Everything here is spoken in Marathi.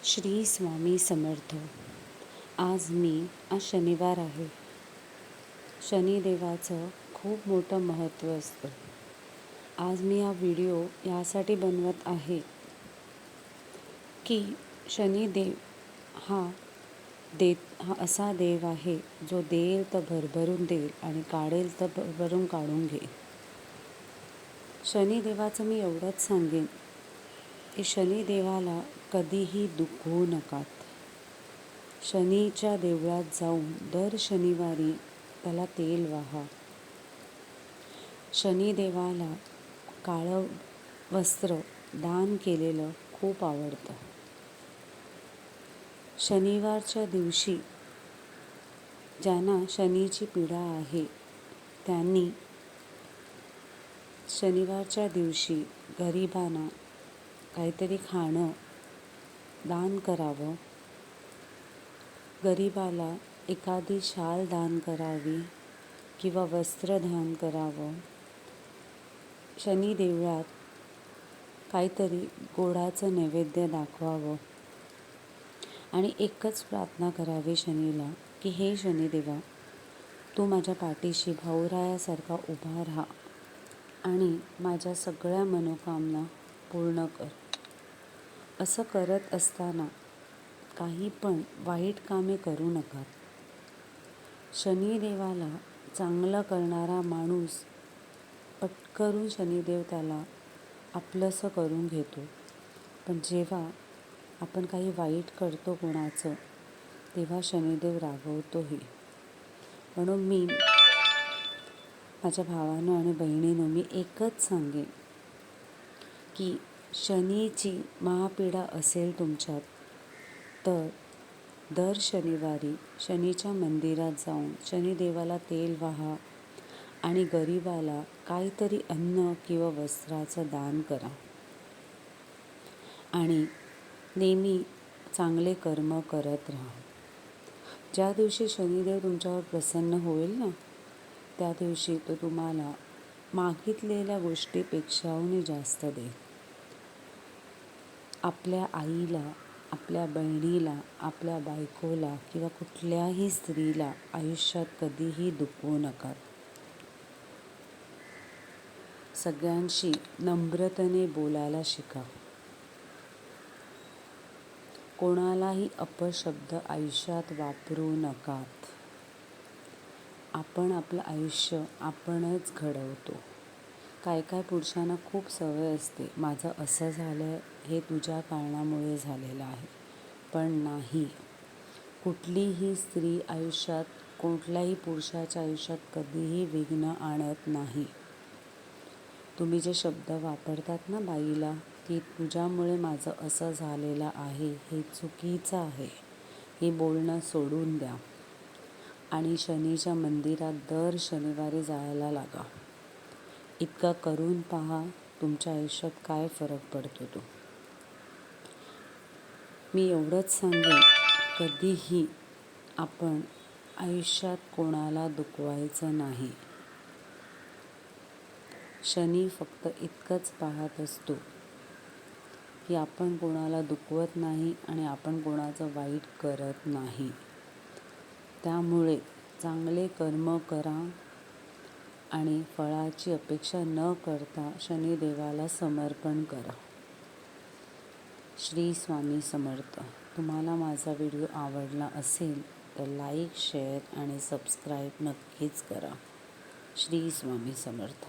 श्री स्वामी समर्थ. आज शनिवार आहे. शनिदेवाचं खूप मोठं महत्त्व असतं. आज मी हा व्हिडिओ यासाठी बनवत आहे की शनिदेव हा असा देव आहे जो देईल तर भरभरून देईल आणि काढेल तर भरभरून काढून घेईल. शनिदेवाचं मी एवढंच सांगेन की शनिदेवाला कधीही दुखवू नका. शनीच्या देवळात जाऊन दर शनिवारी त्याला तेल वाहा. शनिदेवाला काळं वस्त्र दान केलेलं खूप आवडतं. शनिवारच्या दिवशी ज्यांना शनीची पीडा आहे त्यांनी शनिवारच्या दिवशी गरिबांना काहीतरी खाणं दान करावं. गरिबाला एखादी शाल दान करावी किंवा वस्त्र दान करावं. शनी देवळात काहीतरी गोडाचं नैवेद्य दाखवावं आणि एकच प्रार्थना करावी शनीला की हे शनिदेवा, तू माझ्या पाठीशी भाऊरायासारखा उभा राहा आणि माझ्या सगळ्या मनोकामना पूर्ण कर. असं करत असताना काही पण वाईट कामे करू नका. शनिदेवाला चांगलं करणारा माणूस पटकरून शनिदेव त्याला आपलंसं करून घेतो. पण जेव्हा आपण काही वाईट करतो कोणाचं, तेव्हा शनिदेव रागवतोही. म्हणून मी माझ्या भावांनो आणि बहिणींनो मी एकच सांगेन की शनीची महापीडा असेल तुमच्यात तर दर शनिवारी शनीच्या मंदिरात जाऊन शनिदेवाला तेल वाहा आणि गरिबाला काहीतरी अन्न किंवा वस्त्राचं दान करा आणि नेहमी चांगले कर्म करत राहा. ज्या दिवशी शनिदेव तुमच्यावर प्रसन्न होईल ना, त्या दिवशी तो तुम्हाला मागितलेल्या गोष्टीपेक्षाही जास्त देईल. आपल्या आईला, आपल्या बहिणीला, आपल्या बायकोला किंवा कुठल्याही स्त्रीला आयुष्यात कधीही दुखवू नका. सगळ्यांशी नम्रतेने बोलायला शिका. कोणालाही अपशब्द आयुष्यात वापरू नका. आपण आपलं आयुष्य आपणच घडवतो. काय पुरुषांना खूप सवय असते, माझं असं झालं हे तुझ्या कारणामुळे झालेलं आहे. पण नाही, कुठलीही स्त्री आयुष्यात कुठल्याही पुरुषाच्या आयुष्यात कधीही विघ्न आणत नाही. तुम्ही जे शब्द वापरतात ना बाईला की तुझ्यामुळे माझं असं झालेलं आहे, हे चुकीचं आहे. हे बोलणं सोडून द्या आणि शनीच्या मंदिरात दर शनिवारी जायला लागा. इतकं करून पहा तुमच्या आयुष्यात काय फरक पडतो तो. मी एवढंच सांगेन, कधीही आपण आयुष्यात कोणाला दुखवायचं नाही. शनी फक्त इतकंच पाहत असतो की आपण कोणाला दुखवत नाही आणि आपण कोणाचं वाईट करत नाही. त्यामुळे चांगले कर्म करा आणि फळाची अपेक्षा न करता शनिदेवाला समर्पण करा. श्री स्वामी समर्थ. तुम्हाला माझा व्हिडिओ आवडला असेल तर लाईक, शेअर आणि सबस्क्राईब नक्कीच करा. श्री स्वामी समर्थ.